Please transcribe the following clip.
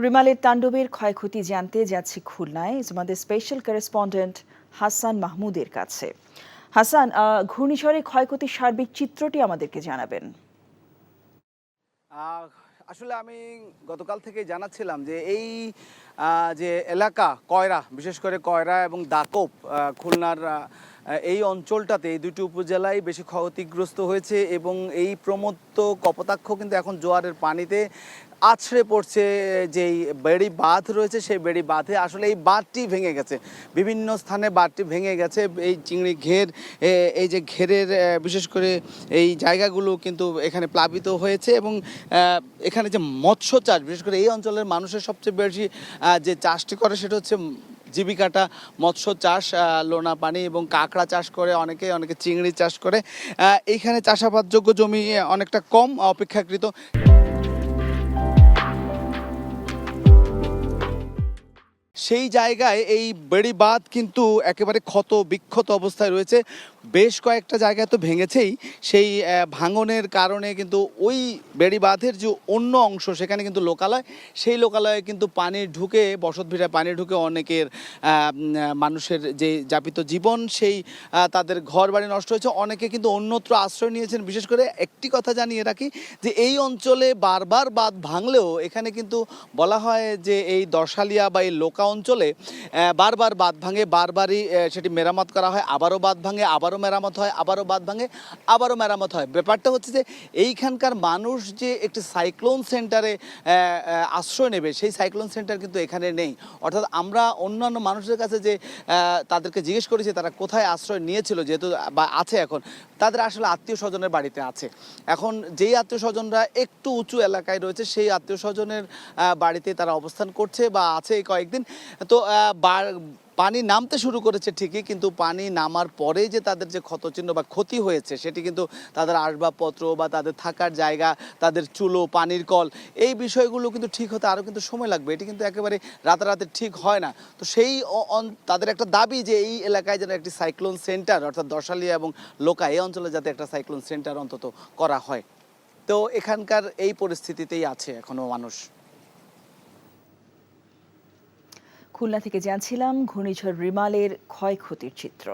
রিমালের তাণ্ডবের ক্ষয়ক্ষতি জানতে যাচ্ছি খুলনায় আমাদের স্পেশাল করেসপন্ডেন্ট হাসান মাহমুদের কাছে। হাসান, ঘূর্ণিঝড়ে ক্ষয়ক্ষতির সার্বিক চিত্রটি আমাদেরকে জানাবেন। আসলে আমি গতকাল থেকে জানাচ্ছিলাম যে এই যে এলাকা কয়রা, বিশেষ করে কয়রা এবং দাকোপ, খুলনার এই অঞ্চলটাতে এই দুটি উপজেলায় বেশি ক্ষতিগ্রস্ত হয়েছে এবং এই প্রমত্ত কপোতাক্ষ কিন্তু এখন জোয়ারের পানিতে আছড়ে পড়ছে। যেই বেড়ি বাঁধ রয়েছে সেই বেড়ি বাঁধে আসলে এই বাঁধটি ভেঙে গেছে, বিভিন্ন স্থানে বাঁধটি ভেঙে গেছে। এই চিংড়ি ঘের, এই যে ঘেরের বিশেষ করে এই জায়গাগুলো কিন্তু এখানে প্লাবিত হয়েছে এবং এখানে যে মৎস্য চাষ, বিশেষ করে এই অঞ্চলের মানুষের সবচেয়ে বেশি যে চাষটি করে সেটা হচ্ছে জীবিকাটা মৎস্য চাষ, লোনা পানি এবং কাঁকড়া চাষ করে, অনেকে চিংড়ি চাষ করে। এইখানে চাষাবাদযোগ্য জমি অনেকটা কম অপেক্ষাকৃত। সেই জায়গায় এই বেড়িবাঁধ কিন্তু একেবারে ক্ষত বিক্ষত অবস্থায় রয়েছে। বেশ কয়েকটা জায়গায় তো ভেঙেছেই, সেই ভাঙনের কারণে কিন্তু ওই বেড়িবাঁধের যে অন্য অংশ সেখানে কিন্তু লোকালয়, সেই লোকালয়ে কিন্তু পানি ঢুকে, বসতভিটায় পানি ঢুকে অনেকের মানুষের যে যাপিত জীবন সেই তাদের ঘর বাড়ি নষ্ট হয়েছে। অনেকে কিন্তু অন্যত্র আশ্রয় নিয়েছেন। বিশেষ করে একটি কথা জানিয়ে রাখি যে এই অঞ্চলে বারবার বাঁধ ভাঙলেও এখানে কিন্তু বলা হয় যে এই দশালিয়া বা এই লোকা অঞ্চলে বারবার বাঁধ ভাঙে, বারবারই সেটি মেরামত করা হয়, আবারও বাঁধ ভাঙে, আবারও মেরামত হয়, আবারও বাঁধ ভাঙে, আবারও মেরামত হয়। ব্যাপারটা হচ্ছে যে এইখানকার মানুষ যে একটি সাইক্লোন সেন্টারে আশ্রয় নেবে, সেই সাইক্লোন সেন্টার কিন্তু এখানে নেই। অর্থাৎ আমরা অন্যান্য মানুষদের কাছে যে তাদেরকে জিজ্ঞেস করেছি তারা কোথায় আশ্রয় নিয়েছিল, যেহেতু বা আছে এখন, তাদের আসলে আত্মীয় স্বজনের বাড়িতে আছে। এখন যেই আত্মীয় স্বজনরা একটু উঁচু এলাকায় রয়েছে সেই আত্মীয় স্বজনের বাড়িতে তারা অবস্থান করছে বা আছে এই কয়েকদিন। তো পানি নামতে শুরু করেছে ঠিকই, কিন্তু পানি নামার পরে যে তাদের যে ক্ষতচিহ্ন বা ক্ষতি হয়েছে সেটি কিন্তু তাদের আসবাবপত্র বা তাদের থাকার জায়গা, তাদের চুলো, পানির কল, এই বিষয়গুলো কিন্তু ঠিক হতে আরও কিন্তু সময় লাগবে। এটি কিন্তু একেবারে রাতারাতি ঠিক হয় না। তো সেই তাদের একটা দাবি যে এই এলাকায় যেন একটি সাইক্লোন সেন্টার, অর্থাৎ দশালিয়া এবং লোকা এই অঞ্চলে যাতে একটা সাইক্লোন সেন্টার অন্তত করা হয়। তো এখানকার এই পরিস্থিতিতেই আছে এখনো মানুষ। খুলনা থেকে জানছিলাম ঘূর্ণিঝড় রিমালের ক্ষয়ক্ষতির চিত্র।